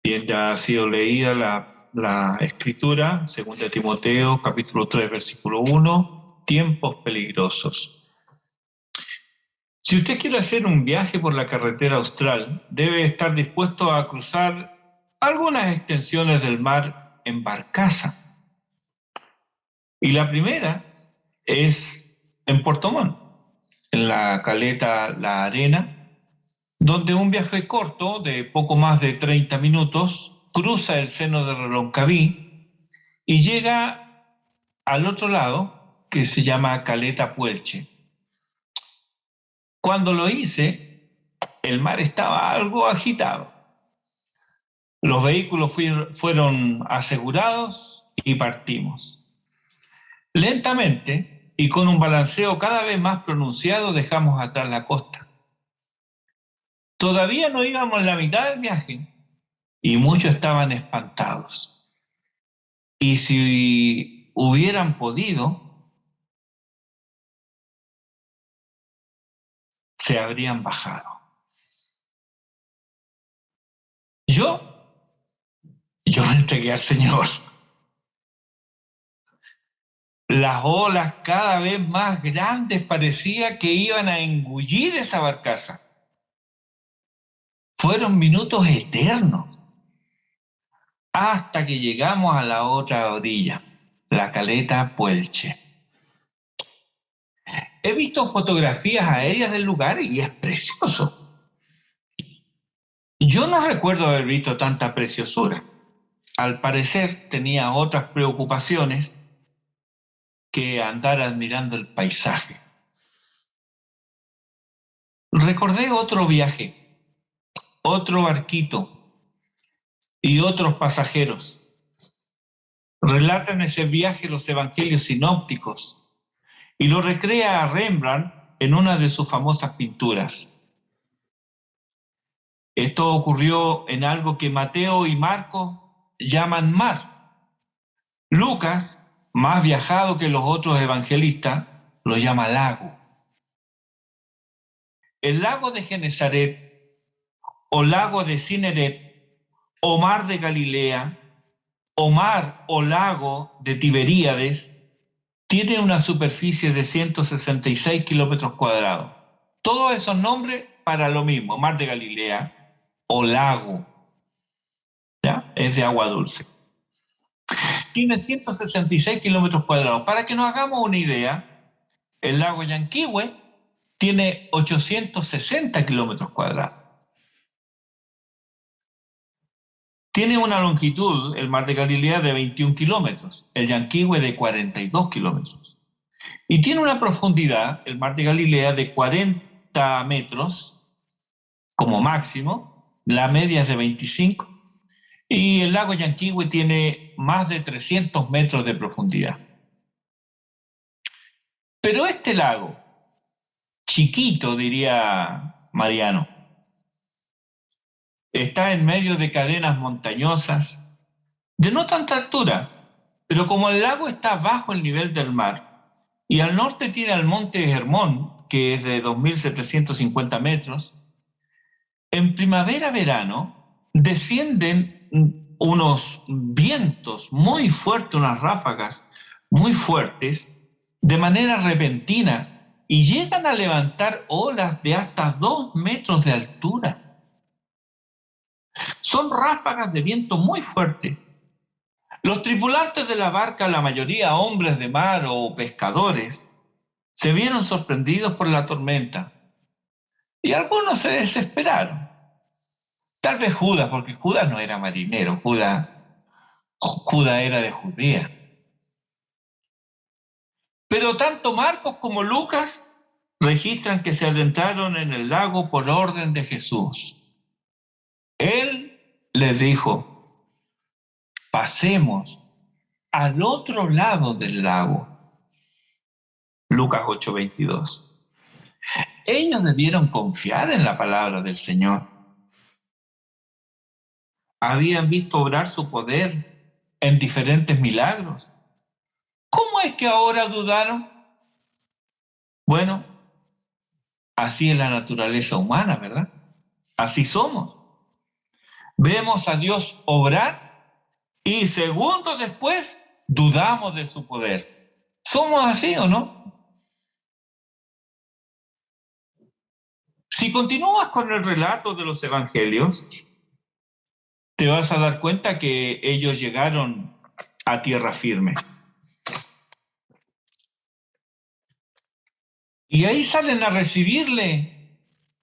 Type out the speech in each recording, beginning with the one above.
Bien, ya ha sido leída la escritura, 2 Timoteo, capítulo 3, versículo 1, tiempos peligrosos. Si usted quiere hacer un viaje por la carretera austral, debe estar dispuesto a cruzar algunas extensiones del mar en barcaza. Y la primera es en Puerto Montt, en la caleta La Arena, donde un viaje corto de poco más de 30 minutos cruza el seno de Reloncaví y llega al otro lado, que se llama Caleta Puelche. Cuando lo hice, el mar estaba algo agitado. Los vehículos fueron asegurados y partimos. Lentamente y con un balanceo cada vez más pronunciado dejamos atrás la costa. Todavía no íbamos la mitad del viaje y muchos estaban espantados. Y si hubieran podido, se habrían bajado. Yo me entregué al Señor. Las olas cada vez más grandes parecía que iban a engullir esa barcaza. Fueron minutos eternos hasta que llegamos a la otra orilla, la caleta Puelche. He visto fotografías aéreas del lugar y es precioso. Yo no recuerdo haber visto tanta preciosura. Al parecer tenía otras preocupaciones que andar admirando el paisaje. Recordé otro viaje, otro barquito y otros pasajeros. Relatan ese viaje los evangelios sinópticos y lo recrea a Rembrandt en una de sus famosas pinturas. Esto ocurrió en algo que Mateo y Marcos llaman mar. Lucas, más viajado que los otros evangelistas, lo llama lago. El lago de Genesaret, o lago de Cineret, o mar de Galilea, o mar o lago de Tiberíades, tiene una superficie de 166 kilómetros cuadrados. Todos esos nombres para lo mismo, mar de Galilea o lago, ¿ya? Es de agua dulce. Tiene 166 kilómetros cuadrados. Para que nos hagamos una idea, el lago Yanquihue tiene 860 kilómetros cuadrados. Tiene una longitud, el mar de Galilea, de 21 kilómetros, el Yanquihue de 42 kilómetros. Y tiene una profundidad, el mar de Galilea, de 40 metros como máximo, la media es de 25, y el lago Yanquihue tiene más de 300 metros de profundidad. Pero este lago, chiquito, diría Mariano, está en medio de cadenas montañosas de no tanta altura, pero como el lago está bajo el nivel del mar y al norte tiene al monte Hermón, que es de 2.750 metros, en primavera-verano descienden unos vientos muy fuertes, unas ráfagas muy fuertes, de manera repentina, y llegan a levantar olas de hasta 2 metros de altura. Son ráfagas de viento muy fuerte. Los tripulantes de la barca, la mayoría hombres de mar o pescadores, se vieron sorprendidos por la tormenta y algunos se desesperaron. Tal vez Judas, porque Judas no era marinero, Judas era de Judea. Pero tanto Marcos como Lucas registran que se adentraron en el lago por orden de Jesús. Él les dijo: pasemos al otro lado del lago. Lucas 8:22. Ellos debieron confiar en la palabra del Señor. Habían visto obrar su poder en diferentes milagros. ¿Cómo es que ahora dudaron? Bueno, así es la naturaleza humana, ¿verdad? Así somos. Vemos a Dios obrar y segundos después dudamos de su poder. ¿Somos así o no? Si continúas con el relato de los evangelios, te vas a dar cuenta que ellos llegaron a tierra firme. Y ahí salen a recibirle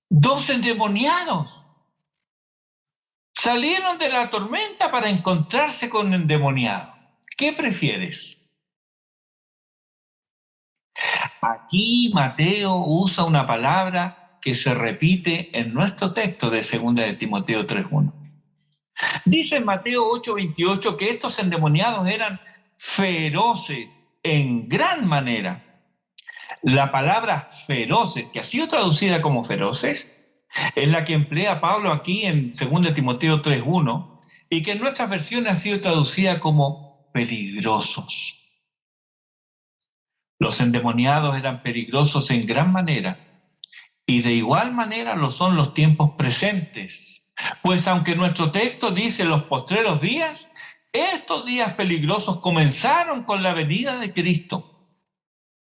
2 endemoniados. Salieron de la tormenta para encontrarse con un endemoniado. ¿Qué prefieres? Aquí Mateo usa una palabra que se repite en nuestro texto de 2 de Timoteo 3:1. Dice en Mateo 8:28 que estos endemoniados eran feroces en gran manera. La palabra feroces, que ha sido traducida como feroces, es la que emplea Pablo aquí en 2 de Timoteo 3:1 y que en nuestras versiones ha sido traducida como peligrosos. Los endemoniados eran peligrosos en gran manera y de igual manera lo son los tiempos presentes. Pues aunque nuestro texto dice los postreros días, estos días peligrosos comenzaron con la venida de Cristo.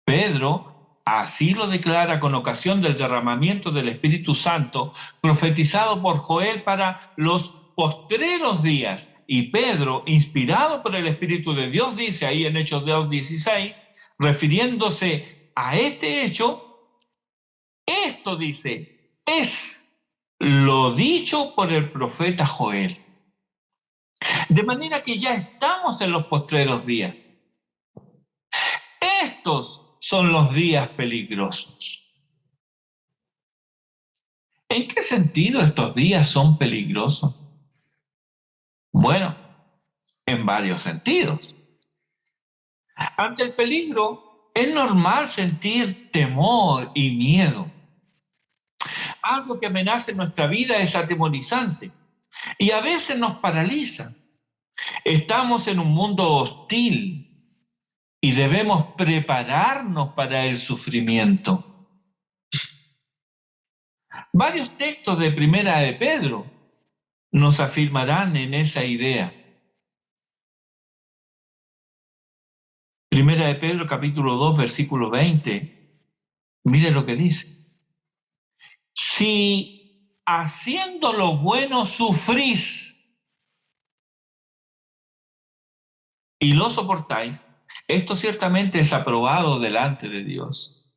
Pedro así lo declara con ocasión del derramamiento del Espíritu Santo profetizado por Joel para los postreros días. Y Pedro, inspirado por el Espíritu de Dios, dice ahí en Hechos 2:16, refiriéndose a este hecho, esto dice, es lo dicho por el profeta Joel. De manera que ya estamos en los postreros días. Estos son los días peligrosos. ¿En qué sentido estos días son peligrosos? Bueno, en varios sentidos. Ante el peligro, es normal sentir temor y miedo. Algo que amenaza nuestra vida es atemorizante y a veces nos paraliza. Estamos en un mundo hostil y debemos prepararnos para el sufrimiento. Varios textos de Primera de Pedro nos afirmarán en esa idea. Primera de Pedro, capítulo 2, versículo 20. Mire lo que dice. Si haciendo lo bueno sufrís y lo soportáis, esto ciertamente es aprobado delante de Dios.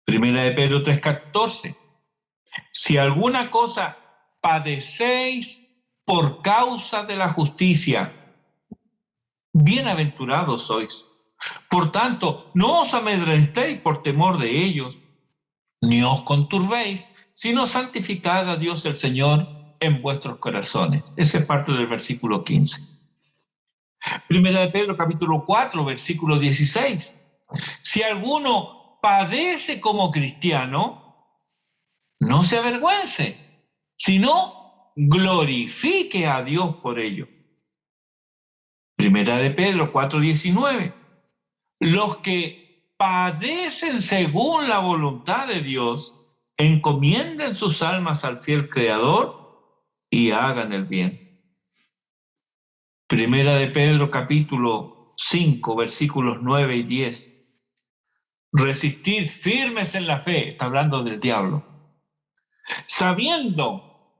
Primera de Pedro 3:14. Si alguna cosa padecéis por causa de la justicia, bienaventurados sois. Por tanto, no os amedrentéis por temor de ellos, ni os conturbéis, sino santificad a Dios el Señor en vuestros corazones. Esa es parte del versículo 15. Primera de Pedro, capítulo 4, versículo 16. Si alguno padece como cristiano, no se avergüence, sino glorifique a Dios por ello. Primera de Pedro 4:19. Los que padecen según la voluntad de Dios, encomienden sus almas al fiel Creador y hagan el bien. Primera de Pedro capítulo 5, versículos 9 y 10. Resistid firmes en la fe, está hablando del diablo, sabiendo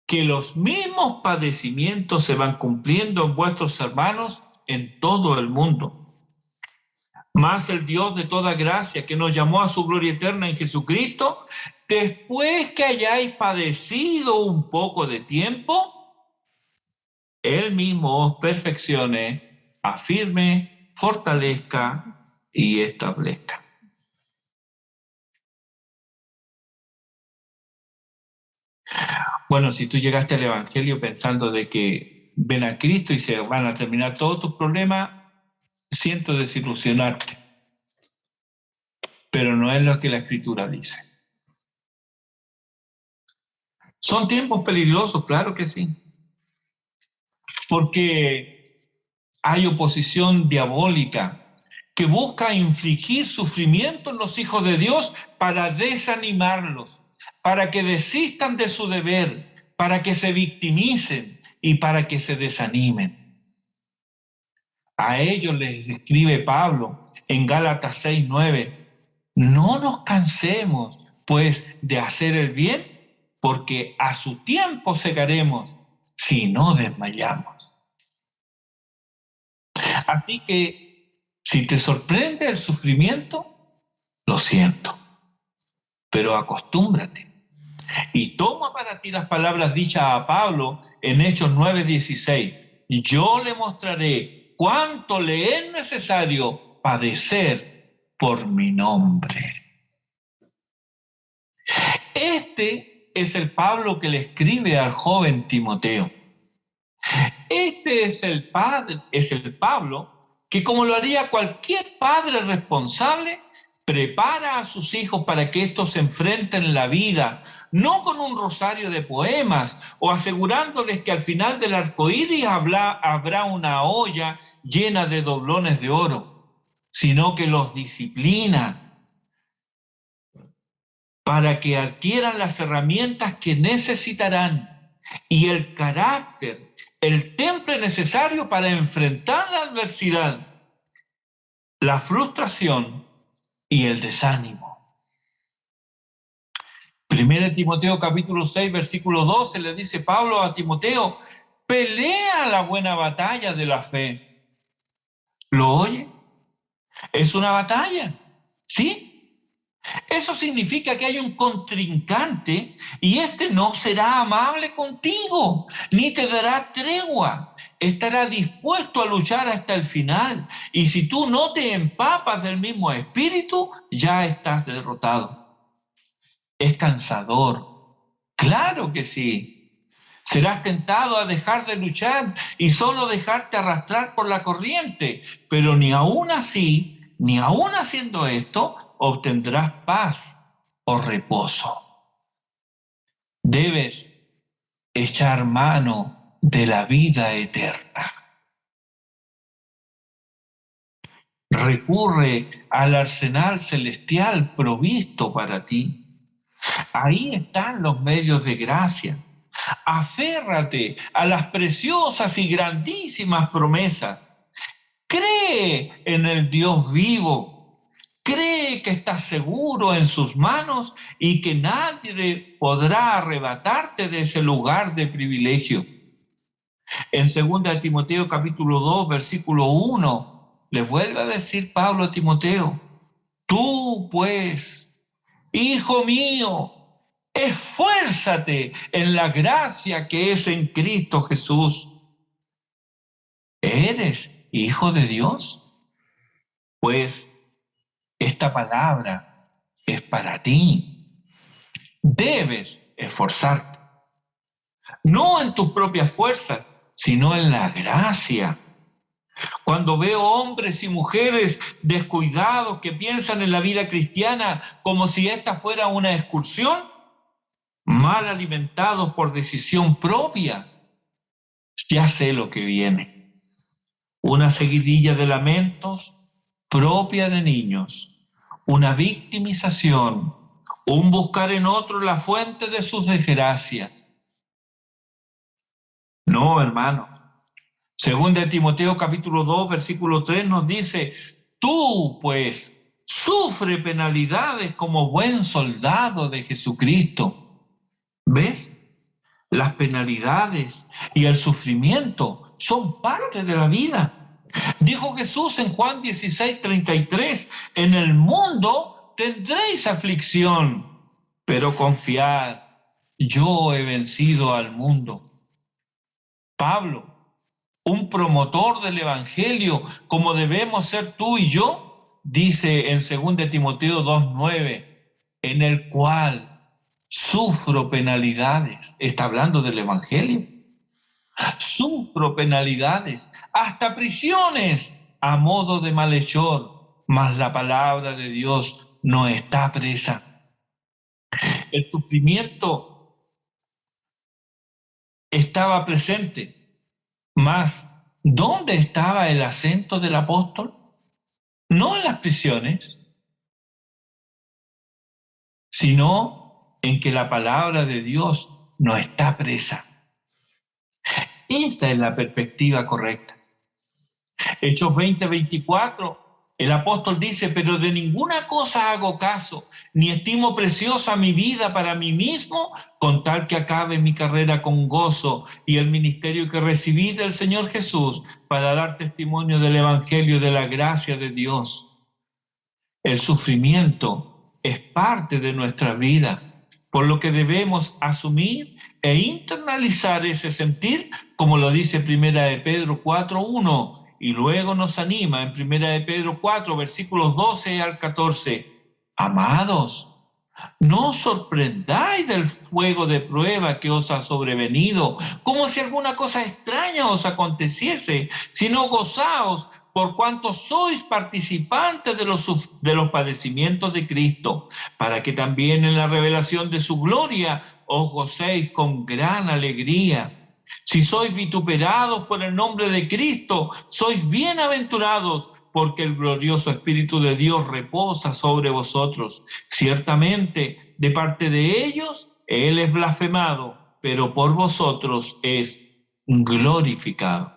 que los mismos padecimientos se van cumpliendo en vuestros hermanos en todo el mundo. Mas el Dios de toda gracia, que nos llamó a su gloria eterna en Jesucristo, después que hayáis padecido un poco de tiempo, Él mismo os perfeccione, afirme, fortalezca y establezca. Bueno, si tú llegaste al Evangelio pensando de que ven a Cristo y se van a terminar todos tus problemas, siento desilusionarte. Pero no es lo que la Escritura dice. ¿Son tiempos peligrosos? Claro que sí. Porque hay oposición diabólica que busca infligir sufrimiento en los hijos de Dios para desanimarlos, para que desistan de su deber, para que se victimicen y para que se desanimen. A ellos les escribe Pablo en Gálatas 6:9: no nos cansemos, pues, de hacer el bien, porque a su tiempo segaremos si no desmayamos. Así que, si te sorprende el sufrimiento, lo siento, pero acostúmbrate. Y toma para ti las palabras dichas a Pablo en Hechos 9:16. Yo le mostraré cuánto le es necesario padecer por mi nombre. Este es el Pablo que le escribe al joven Timoteo. Este es el Pablo que, como lo haría cualquier padre responsable, prepara a sus hijos para que estos se enfrenten la vida, no con un rosario de poemas o asegurándoles que al final del arco iris habrá una olla llena de doblones de oro, sino que los disciplina para que adquieran las herramientas que necesitarán y el carácter, el temple necesario para enfrentar la adversidad, la frustración y el desánimo. 1 Timoteo capítulo 6, versículo 12 le dice Pablo a Timoteo: pelea la buena batalla de la fe. ¿Lo oye? Es una batalla, ¿sí? Eso significa que hay un contrincante y este no será amable contigo, ni te dará tregua. Estará dispuesto a luchar hasta el final. Y si tú no te empapas del mismo espíritu, ya estás derrotado. Es cansador. Claro que sí. Serás tentado a dejar de luchar y solo dejarte arrastrar por la corriente. Pero ni aún así, ni aún haciendo esto, obtendrás paz o reposo. Debes echar mano de la vida eterna. Recurre al arsenal celestial provisto para ti. Ahí están los medios de gracia. Aférrate a las preciosas y grandísimas promesas. Cree en el Dios vivo. Cree que estás seguro en sus manos y que nadie podrá arrebatarte de ese lugar de privilegio. En 2 Timoteo capítulo 2, versículo 1, le vuelve a decir Pablo a Timoteo: tú pues, hijo mío, esfuérzate en la gracia que es en Cristo Jesús. ¿Eres hijo de Dios? Pues esta palabra es para ti. Debes esforzarte, no en tus propias fuerzas, sino en la gracia. Cuando veo hombres y mujeres descuidados que piensan en la vida cristiana como si esta fuera una excursión, mal alimentados por decisión propia, ya sé lo que viene. Una seguidilla de lamentos propia de niños, una victimización, un buscar en otro la fuente de sus desgracias. No, hermano. 2 Timoteo capítulo 2, versículo 3 nos dice: tú, pues, sufre penalidades como buen soldado de Jesucristo. ¿Ves? Las penalidades y el sufrimiento son parte de la vida. Dijo Jesús en Juan 16:33: en el mundo tendréis aflicción, pero confiad, yo he vencido al mundo. Pablo, un promotor del evangelio como debemos ser tú y yo, dice en 2 Timoteo 2:9, en el cual sufro penalidades. Está hablando del evangelio. Sufro penalidades, hasta prisiones a modo de malhechor, mas la palabra de Dios no está presa. El sufrimiento estaba presente. Mas, ¿dónde estaba el acento del apóstol? no en las prisiones, sino en que la palabra de Dios no está presa. Esa es la perspectiva correcta. Hechos 20:24, el apóstol dice: pero de ninguna cosa hago caso, ni estimo preciosa mi vida para mí mismo, con tal que acabe mi carrera con gozo y el ministerio que recibí del Señor Jesús, para dar testimonio del evangelio de la gracia de Dios. El sufrimiento es parte de nuestra vida, por lo que debemos asumir e internalizar ese sentir, como lo dice Primera de Pedro 4:1, y luego nos anima en Primera de Pedro 4, versículos 12 al 14. Amados, no os sorprendáis del fuego de prueba que os ha sobrevenido, como si alguna cosa extraña os aconteciese, sino gozaos por cuanto sois participantes de los padecimientos de Cristo, para que también en la revelación de su gloria os gocéis con gran alegría. Si sois vituperados por el nombre de Cristo, sois bienaventurados, porque el glorioso Espíritu de Dios reposa sobre vosotros. Ciertamente, de parte de ellos, Él es blasfemado, pero por vosotros es glorificado.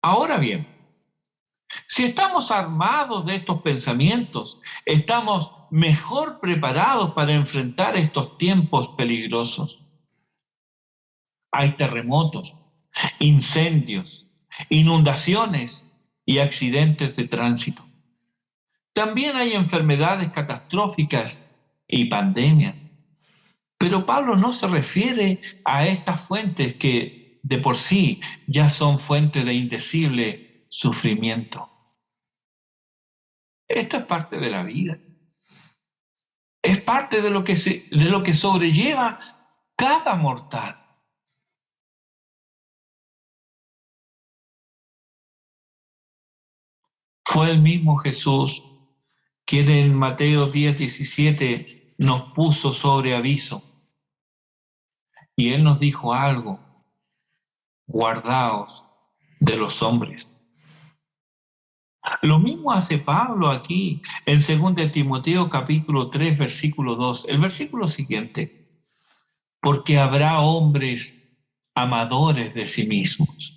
Ahora bien, si estamos armados de estos pensamientos, estamos mejor preparados para enfrentar estos tiempos peligrosos. Hay terremotos, incendios, inundaciones y accidentes de tránsito. También hay enfermedades catastróficas y pandemias. Pero Pablo no se refiere a estas fuentes que de por sí ya son fuentes de indecible sufrimiento. Esto es parte de la vida. Es parte de lo que sobrelleva cada mortal. Fue el mismo Jesús quien en Mateo 10:17 nos puso sobre aviso. Y Él nos dijo algo: guardaos de los hombres. Lo mismo hace Pablo aquí en 2 Timoteo capítulo 3, versículo 2. El versículo siguiente: porque habrá hombres amadores de sí mismos.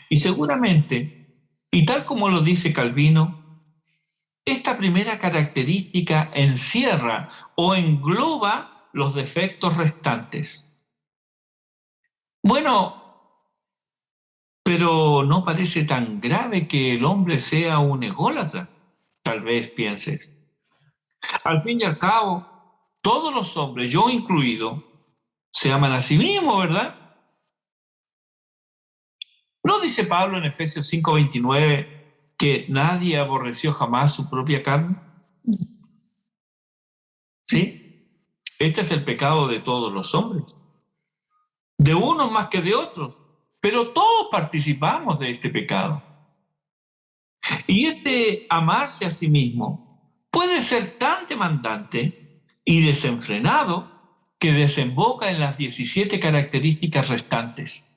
Y seguramente, y tal como lo dice Calvino, esta primera característica encierra o engloba los defectos restantes. Bueno, pero no parece tan grave que el hombre sea un ególatra, tal vez pienses. Al fin y al cabo, todos los hombres, yo incluido, se aman a sí mismos, ¿verdad? ¿No dice Pablo en Efesios 5:29 que nadie aborreció jamás su propia carne? ¿Sí? Este es el pecado de todos los hombres, de unos más que de otros, pero todos participamos de este pecado. Y este amarse a sí mismo puede ser tan demandante y desenfrenado que desemboca en las 17 características restantes.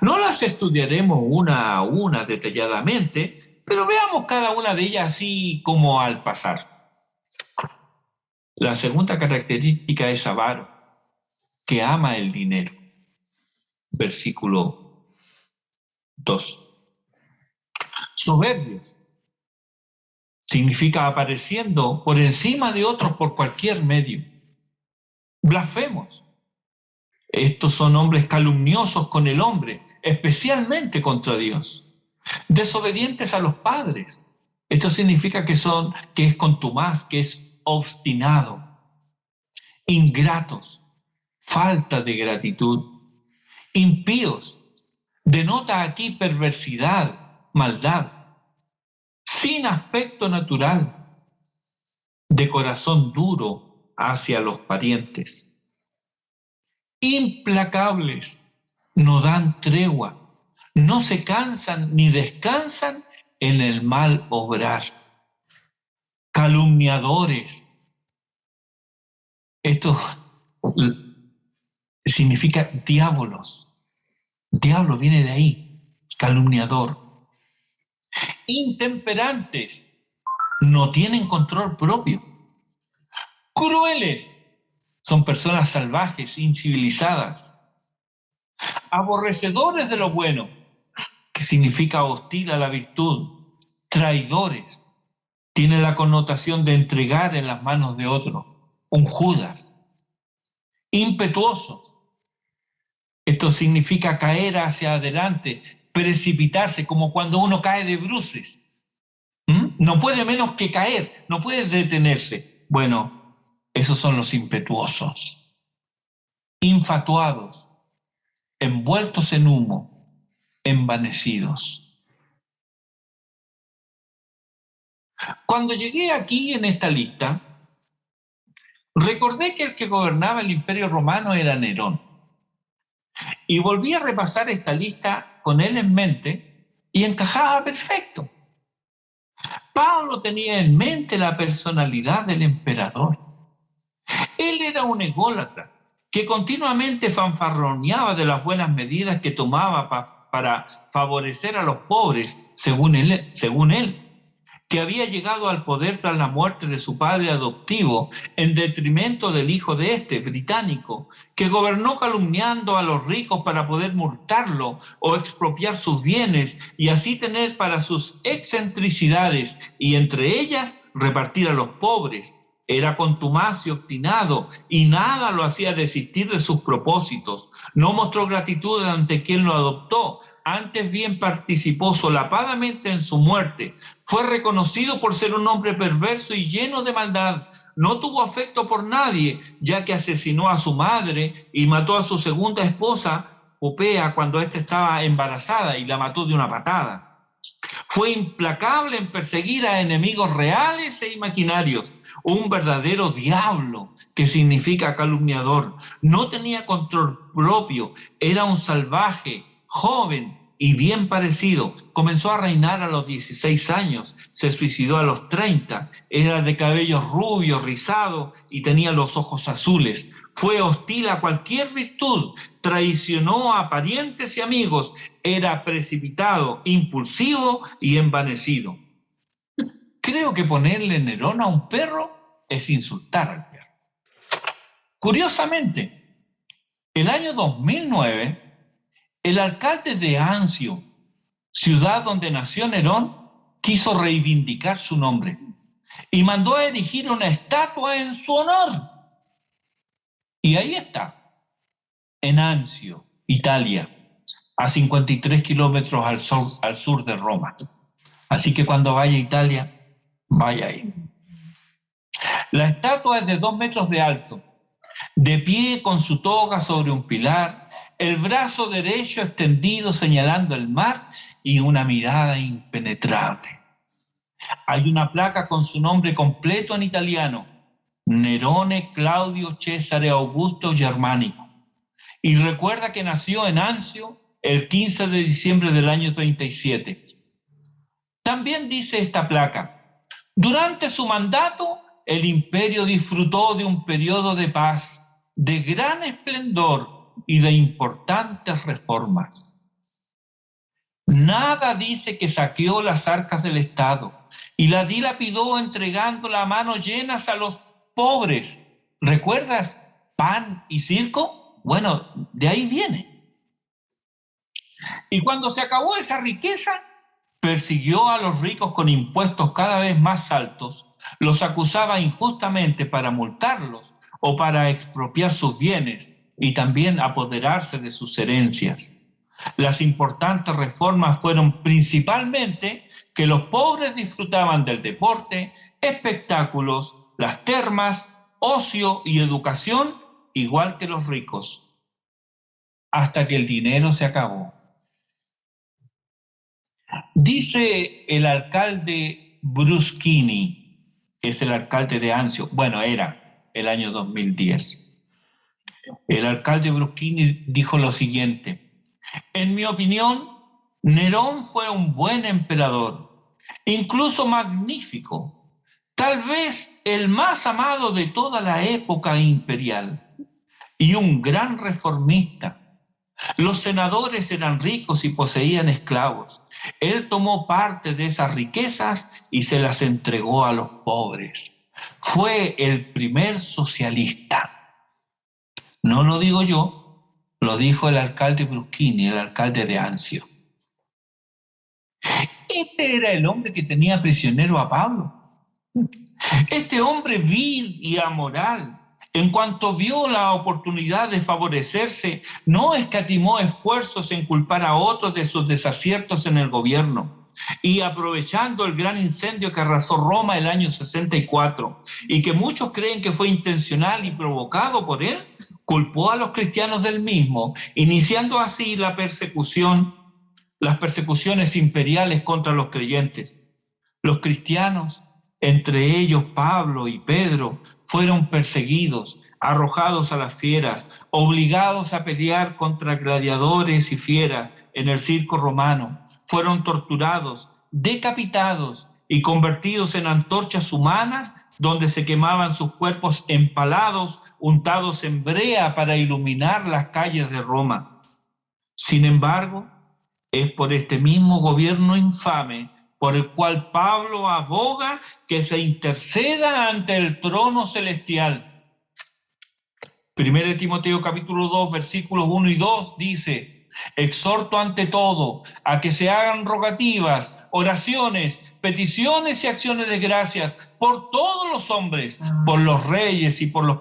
No las estudiaremos una a una detalladamente, pero veamos cada una de ellas así como al pasar. La segunda característica es avaro, que ama el dinero. Versículo 2. Soberbios significa apareciendo por encima de otros por cualquier medio. Blasfemos. Estos son hombres calumniosos con el hombre, especialmente contra Dios. Desobedientes a los padres. Esto significa que es contumaz, que es obstinado. Ingratos, falta de gratitud. Impíos, denota aquí perversidad, maldad. Sin afecto natural, de corazón duro hacia los parientes. Implacables, no dan tregua, no se cansan ni descansan en el mal obrar. Calumniadores. Esto significa diablos. Diablo viene de ahí. calumniador. Intemperantes, no tienen control propio. Crueles, son personas salvajes, incivilizadas. Aborrecedores de lo bueno, que significa hostil a la virtud. Traidores, tiene la connotación de entregar en las manos de otro, un Judas. Impetuosos, esto significa caer hacia adelante, precipitarse, como cuando uno cae de bruces. No puede menos que caer, no puede detenerse. Bueno, esos son los impetuosos. Infatuados, envueltos en humo, envanecidos. Cuando llegué aquí en esta lista, recordé que el que gobernaba el Imperio Romano era Nerón. Y volví a repasar esta lista con él en mente y encajaba perfecto. Pablo tenía en mente la personalidad del emperador. Él era un ególatra que continuamente fanfarroneaba de las buenas medidas que tomaba para favorecer a los pobres, según él, que había llegado al poder tras la muerte de su padre adoptivo, en detrimento del hijo de este, británico, que gobernó calumniando a los ricos para poder multarlo o expropiar sus bienes y así tener para sus excentricidades y entre ellas repartir a los pobres. Era contumaz y obstinado y nada lo hacía desistir de sus propósitos. No mostró gratitud ante quien lo adoptó. Antes bien participó solapadamente en su muerte. Fue reconocido por ser un hombre perverso y lleno de maldad. No tuvo afecto por nadie, ya que asesinó a su madre y mató a su segunda esposa, Popea, cuando ésta estaba embarazada y la mató de una patada. Fue implacable en perseguir a enemigos reales e imaginarios. Un verdadero diablo, que significa calumniador. No tenía control propio, era un salvaje, joven y bien parecido. Comenzó a reinar a los 16 años, se suicidó a los 30, era de cabello rubio, rizado y tenía los ojos azules. Fue hostil a cualquier virtud, traicionó a parientes y amigos, era precipitado, impulsivo y envanecido. Creo que ponerle Nerón a un perro es insultar al perro. Curiosamente, el año 2009, el alcalde de Anzio, ciudad donde nació Nerón, quiso reivindicar su nombre y mandó a erigir una estatua en su honor. Y ahí está, en Anzio, Italia, a 53 kilómetros al sur de Roma. Así que cuando vaya a Italia, vaya ahí. La estatua es de 2 metros de alto, de pie con su toga sobre un pilar, el brazo derecho extendido señalando el mar y una mirada impenetrable. Hay una placa con su nombre completo en italiano, Nerone Claudio Cesare Augusto Germanico. Y recuerda que nació en Anzio el 15 de diciembre del año 37. También dice esta placa, durante su mandato el imperio disfrutó de un periodo de paz, de gran esplendor y de importantes reformas. Nada dice que saqueó las arcas del Estado y la dilapidó entregando las manos llenas a los pobres. ¿Recuerdas pan y circo? Bueno, de ahí viene. Y cuando se acabó esa riqueza, persiguió a los ricos con impuestos cada vez más altos, los acusaba injustamente para multarlos o para expropiar sus bienes y también apoderarse de sus herencias. Las importantes reformas fueron principalmente que los pobres disfrutaban del deporte, espectáculos, las termas, ocio y educación, igual que los ricos, hasta que el dinero se acabó. Dice el alcalde Bruschini, que es el alcalde de Anzio, bueno, era el año 2010. El alcalde Bruschini dijo lo siguiente, en mi opinión, Nerón fue un buen emperador, incluso magnífico, tal vez el más amado de toda la época imperial y un gran reformista. Los senadores eran ricos y poseían esclavos. Él tomó parte de esas riquezas y se las entregó a los pobres. Fue el primer socialista. No lo digo yo, lo dijo el alcalde Bruschini, el alcalde de Anzio. Este era el hombre que tenía prisionero a Pablo. Este hombre vil y amoral, en cuanto vio la oportunidad de favorecerse, no escatimó esfuerzos en culpar a otros de sus desaciertos en el gobierno. Y aprovechando el gran incendio que arrasó Roma el año 64, y que muchos creen que fue intencional y provocado por él, culpó a los cristianos del mismo, iniciando así las persecuciones imperiales contra los creyentes. Los cristianos, entre ellos Pablo y Pedro, fueron perseguidos, arrojados a las fieras, obligados a pelear contra gladiadores y fieras en el circo romano. Fueron torturados, decapitados y convertidos en antorchas humanas donde se quemaban sus cuerpos empalados, untados en brea para iluminar las calles de Roma. Sin embargo, es por este mismo gobierno infame por el cual Pablo aboga que se interceda ante el trono celestial. 1 Timoteo capítulo 2, versículos 1 y 2 dice: exhorto ante todo a que se hagan rogativas, oraciones, peticiones y acciones de gracias por todos los hombres, por los reyes y por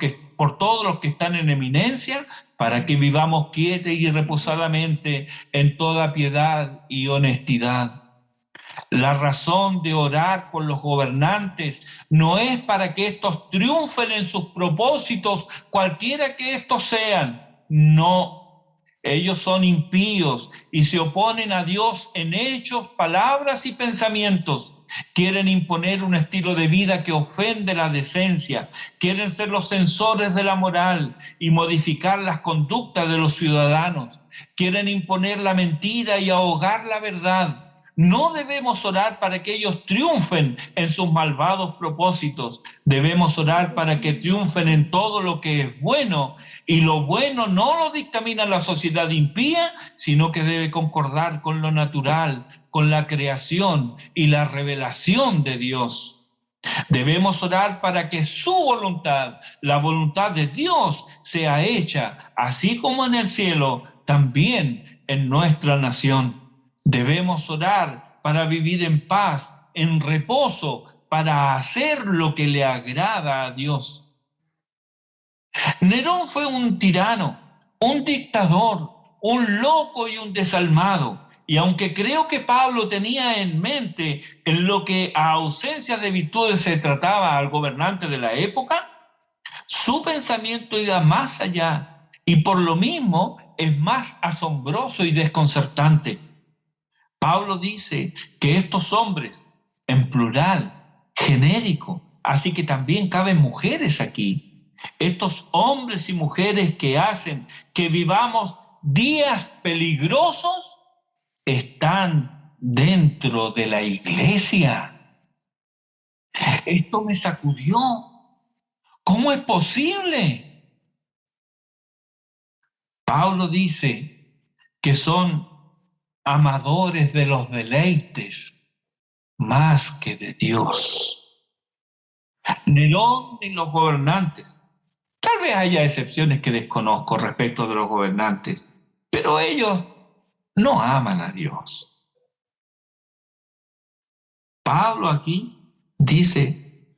todos los que están en eminencia, para que vivamos quieta y reposadamente en toda piedad y honestidad. La razón de orar por los gobernantes no es para que estos triunfen en sus propósitos, cualquiera que estos sean. No, ellos son impíos y se oponen a Dios en hechos, palabras y pensamientos. Quieren imponer un estilo de vida que ofende la decencia. Quieren ser los censores de la moral y modificar las conductas de los ciudadanos. Quieren imponer la mentira y ahogar la verdad. No debemos orar para que ellos triunfen en sus malvados propósitos. Debemos orar para que triunfen en todo lo que es bueno. Y lo bueno no lo dictamina la sociedad impía, sino que debe concordar con lo natural, con la creación y la revelación de Dios. Debemos orar para que su voluntad, la voluntad de Dios, sea hecha, así como en el cielo, también en nuestra nación. Debemos orar para vivir en paz, en reposo, para hacer lo que le agrada a Dios. Nerón fue un tirano, un dictador, un loco y un desalmado. Y aunque creo que Pablo tenía en mente en lo que a ausencia de virtudes se trataba al gobernante de la época, su pensamiento iba más allá y por lo mismo es más asombroso y desconcertante. Pablo dice que estos hombres, en plural, genérico, así que también caben mujeres aquí, estos hombres y mujeres que hacen que vivamos días peligrosos, están dentro de la iglesia. Esto me sacudió. ¿Cómo es posible? Pablo dice que son amadores de los deleites más que de Dios. Nerón ni los gobernantes. Tal vez haya excepciones que desconozco respecto de los gobernantes, pero ellos no aman a Dios. Pablo aquí dice,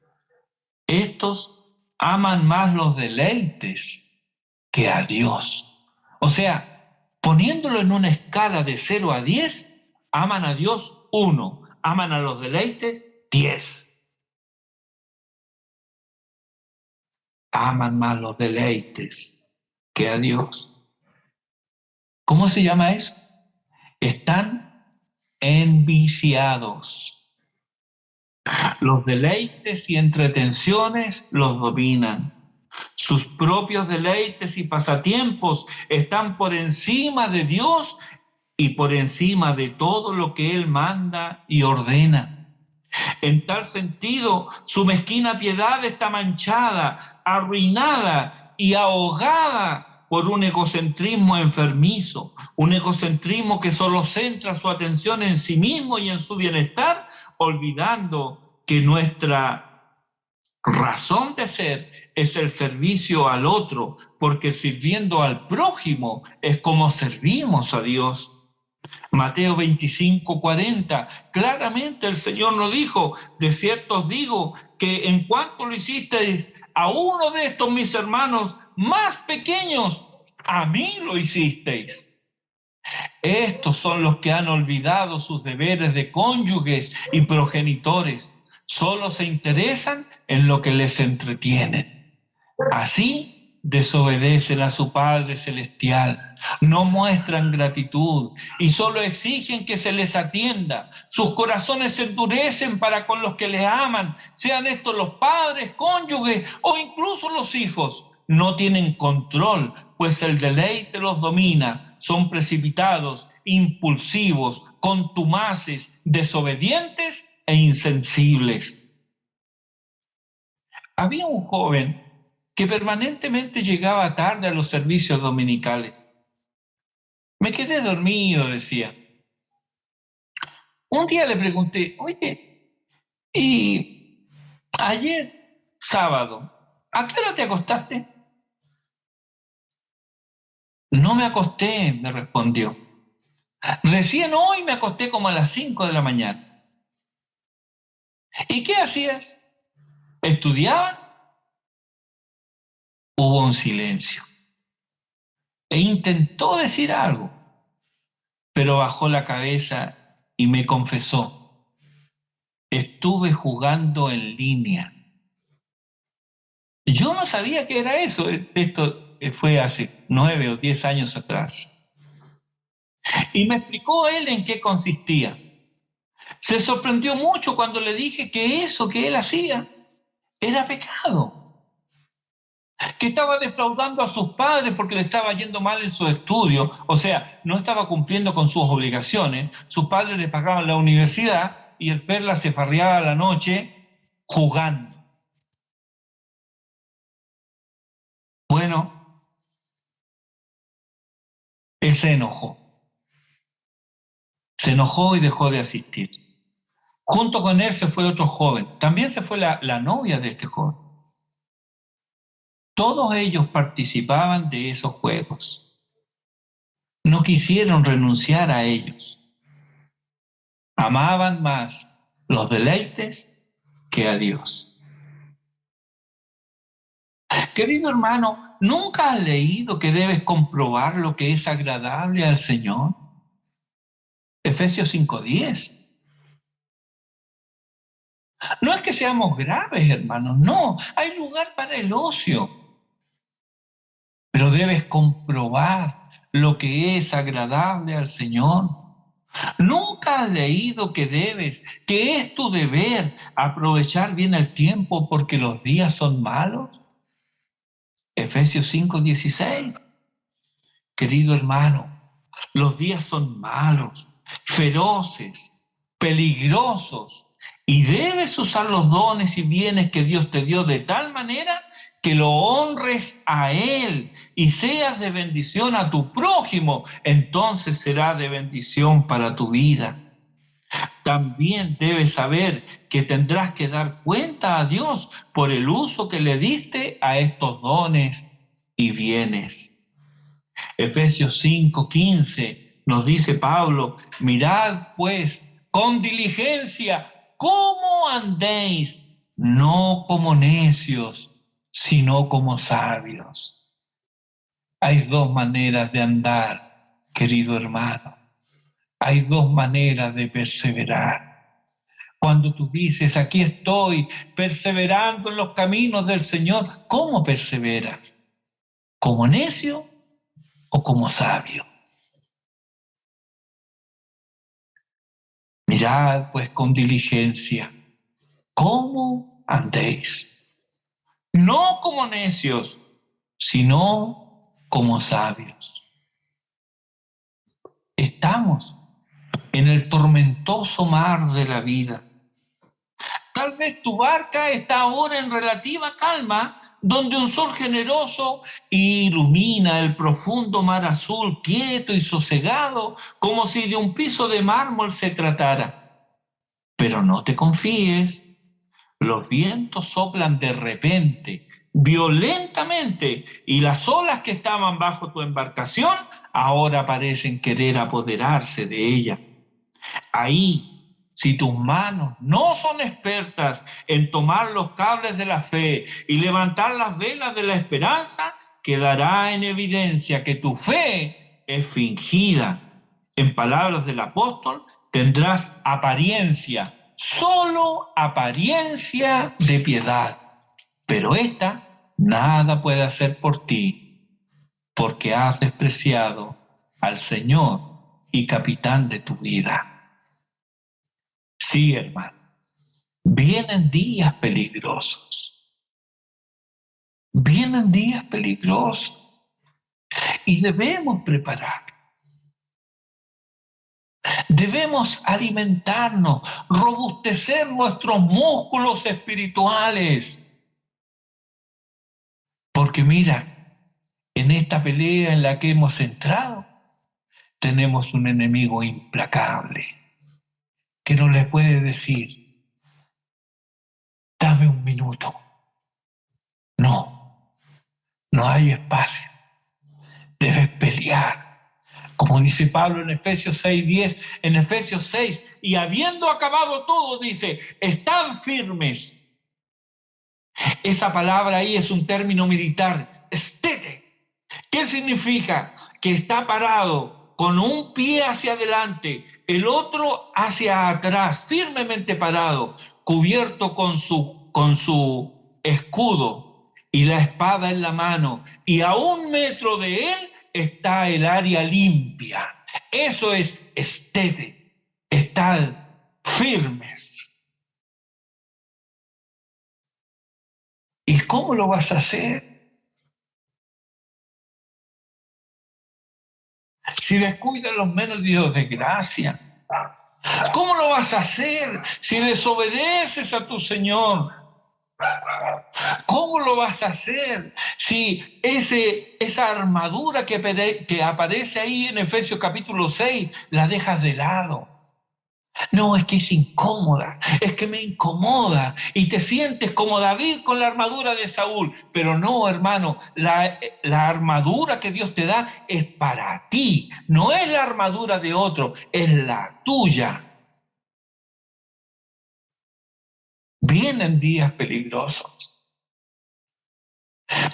estos aman más los deleites que a Dios. O sea, poniéndolo en una escala de 0 a 10, aman a Dios 1, aman a los deleites 10. Aman más los deleites que a Dios. ¿Cómo se llama eso? Están enviciados. Los deleites y entretenciones los dominan. Sus propios deleites y pasatiempos están por encima de Dios y por encima de todo lo que Él manda y ordena. En tal sentido, su mezquina piedad está manchada, arruinada y ahogada por un egocentrismo enfermizo, un egocentrismo que solo centra su atención en sí mismo y en su bienestar, olvidando que nuestra razón de ser es el servicio al otro, porque sirviendo al prójimo es como servimos a Dios. Mateo 25:40, claramente el Señor nos dijo: de cierto os digo que en cuanto lo hicisteis a uno de estos mis hermanos más pequeños, a mí lo hicisteis. Estos son los que han olvidado sus deberes de cónyuges y progenitores. Solo se interesan en lo que les entretienen. Así desobedecen a su Padre Celestial, no muestran gratitud y solo exigen que se les atienda. Sus corazones se endurecen para con los que les aman, sean estos los padres, cónyuges o incluso los hijos. No tienen control, pues el deleite los domina. Son precipitados, impulsivos, contumaces, desobedientes e insensibles. Había un joven que permanentemente llegaba tarde a los servicios dominicales. Me quedé dormido, decía. Un día le pregunté: oye, ¿y ayer, sábado, a qué hora te acostaste? No me acosté, me respondió. Recién hoy me acosté como a las 5 de la mañana. ¿Y qué hacías? ¿Estudiabas? Hubo un silencio. E intentó decir algo, pero bajó la cabeza y me confesó: estuve jugando en línea. Yo no sabía qué era eso. Esto fue hace 9 o 10 años atrás. Y me explicó él en qué consistía. Se sorprendió mucho cuando le dije que eso que él hacía era pecado, que estaba defraudando a sus padres porque le estaba yendo mal en su estudio, o sea, no estaba cumpliendo con sus obligaciones. Sus padres le pagaban la universidad y el perla se farreaba a la noche jugando. Bueno, él se enojó y dejó de asistir. Junto con él se fue otro joven, también se fue la novia de este joven. Todos ellos participaban de esos juegos. No quisieron renunciar a ellos. Amaban más los deleites que a Dios. Querido hermano, ¿nunca has leído que debes comprobar lo que es agradable al Señor? Efesios 5:10. No es que seamos graves, hermanos, no. Hay lugar para el ocio. Pero debes comprobar lo que es agradable al Señor. ¿Nunca has leído que es tu deber aprovechar bien el tiempo porque los días son malos? Efesios 5:16. Querido hermano, los días son malos, feroces, peligrosos, y debes usar los dones y bienes que Dios te dio de tal manera que lo honres a Él y seas de bendición a tu prójimo. Entonces será de bendición para tu vida. También debes saber que tendrás que dar cuenta a Dios por el uso que le diste a estos dones y bienes. Efesios 5:15 nos dice Pablo: mirad pues con diligencia cómo andéis, no como necios, sino como sabios. Hay dos maneras de andar, querido hermano. Hay dos maneras de perseverar. Cuando tú dices: aquí estoy perseverando en los caminos del Señor, ¿cómo perseveras? ¿Como necio o como sabio? Mirad pues con diligencia cómo andéis, no como necios, sino como sabios. Estamos en el tormentoso mar de la vida. Tal vez vez tu barca está ahora en relativa calma, donde un sol generoso ilumina el profundo mar azul, quieto y sosegado, como si de un piso de mármol se tratara. Pero no te confíes. Los vientos soplan de repente, violentamente, y las olas que estaban bajo tu embarcación ahora parecen querer apoderarse de ella. Ahí, si tus manos no son expertas en tomar los cables de la fe y levantar las velas de la esperanza, quedará en evidencia que tu fe es fingida. En palabras del apóstol, tendrás apariencia, solo apariencia de piedad, pero esta nada puede hacer por ti, porque has despreciado al Señor y capitán de tu vida. Sí, hermano, vienen días peligrosos, vienen días peligrosos y debemos preparar. Debemos alimentarnos, robustecer nuestros músculos espirituales. Porque mira, en esta pelea en la que hemos entrado, tenemos un enemigo implacable que no le puede decir, dame un minuto. No, no hay espacio. Debes pelear. Como dice Pablo en Efesios 6:10, en Efesios 6, y habiendo acabado todo, dice, estad firmes. Esa palabra ahí es un término militar, estete. ¿Qué significa? Que está parado con un pie hacia adelante, el otro hacia atrás, firmemente parado, cubierto con su escudo y la espada en la mano, y a 1 metro de él está el área limpia. Eso es estete, estar firmes. ¿Y cómo lo vas a hacer? Si descuidas los medios de gracia, ¿cómo lo vas a hacer si desobedeces a tu Señor? ¿Cómo lo vas a hacer si esa armadura que aparece ahí en Efesios capítulo 6 la dejas de lado? No, es que es incómoda, es que me incomoda y te sientes como David con la armadura de Saúl. Pero no, hermano, la armadura que Dios te da es para ti, no es la armadura de otro, es la tuya. Vienen días peligrosos.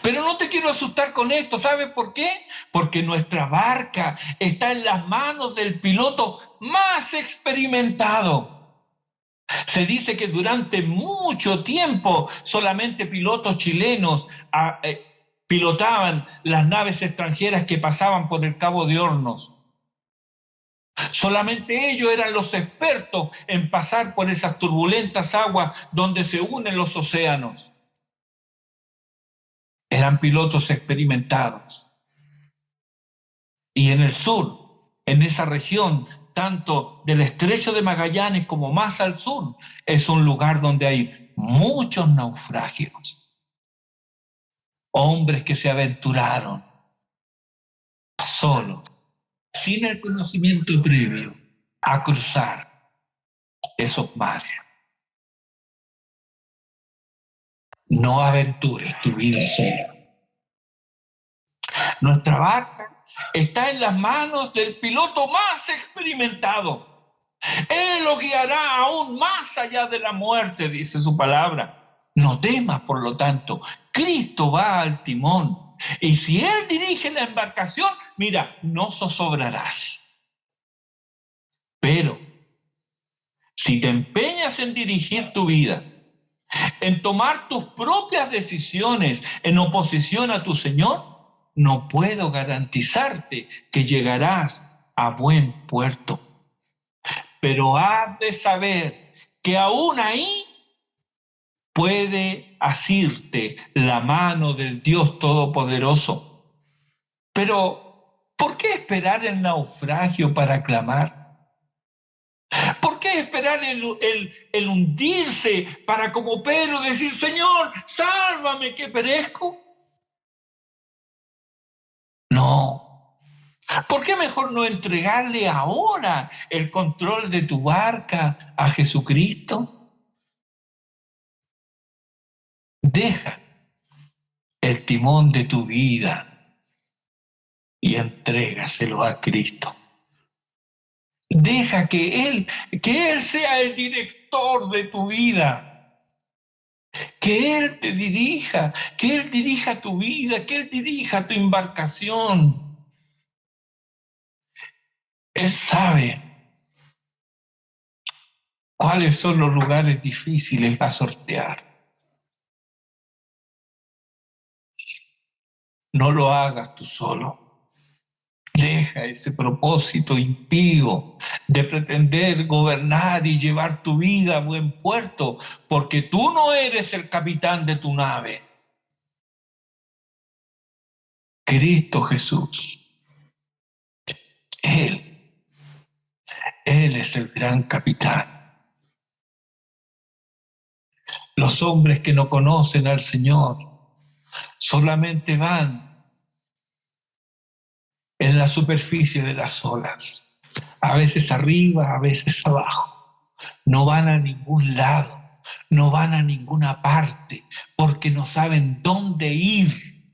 Pero no te quiero asustar con esto, ¿sabes por qué? Porque nuestra barca está en las manos del piloto más experimentado. Se dice que durante mucho tiempo solamente pilotos chilenos pilotaban las naves extranjeras que pasaban por el Cabo de Hornos. Solamente ellos eran los expertos en pasar por esas turbulentas aguas donde se unen los océanos. Eran pilotos experimentados. Y en el sur, en esa región, tanto del Estrecho de Magallanes como más al sur, es un lugar donde hay muchos naufragios. Hombres que se aventuraron solos, sin el conocimiento previo, a cruzar esos mares. No aventures tu vida sola. Nuestra barca está en las manos del piloto más experimentado. Él lo guiará aún más allá de la muerte, dice su palabra. No temas, por lo tanto, Cristo va al timón. Y si Él dirige la embarcación, mira, no zozobrarás. Pero si te empeñas en dirigir tu vida, en tomar tus propias decisiones en oposición a tu Señor, no puedo garantizarte que llegarás a buen puerto. Pero has de saber que aún ahí puede asirte la mano del Dios Todopoderoso. Pero, ¿por qué esperar el naufragio para clamar? ¿Por qué puede esperar el hundirse para, como Pedro, decir, Señor, sálvame que perezco. No. ¿Por qué mejor no entregarle ahora el control de tu barca a Jesucristo? Deja el timón de tu vida y entrégaselo a Cristo. Deja que Él sea el director de tu vida, que Él te dirija, que Él dirija tu vida, que Él dirija tu embarcación. Él sabe cuáles son los lugares difíciles a sortear. No lo hagas tú solo. Deja ese propósito impío de pretender gobernar y llevar tu vida a buen puerto, porque tú no eres el capitán de tu nave. Cristo Jesús, Él es el gran capitán. Los hombres que no conocen al Señor solamente van en la superficie de las olas, a veces arriba, a veces abajo. No van a ningún lado, no van a ninguna parte, porque no saben dónde ir.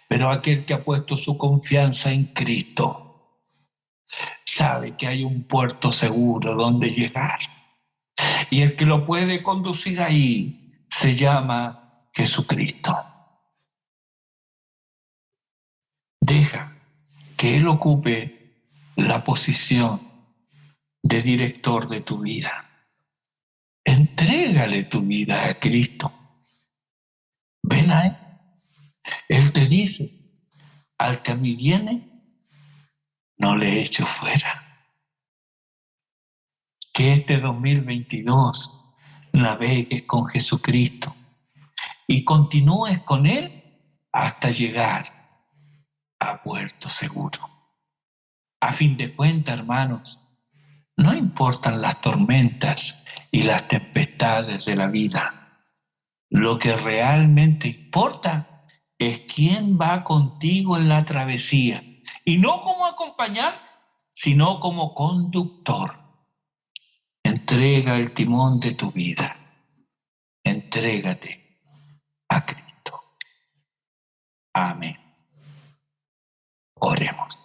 Pero aquel que ha puesto su confianza en Cristo sabe que hay un puerto seguro donde llegar. Y el que lo puede conducir ahí se llama Jesucristo. Deja que Él ocupe la posición de director de tu vida. Entrégale tu vida a Cristo. Ven a Él. Él te dice, al que a mí viene, no le echo fuera. Que este 2022 navegues con Jesucristo y continúes con Él hasta llegar a puerto seguro. A fin de cuentas, hermanos, no importan las tormentas y las tempestades de la vida. Lo que realmente importa es quién va contigo en la travesía. Y no como acompañante, sino como conductor. Entrega el timón de tu vida. Entrégate a Cristo. Amén. Oremos.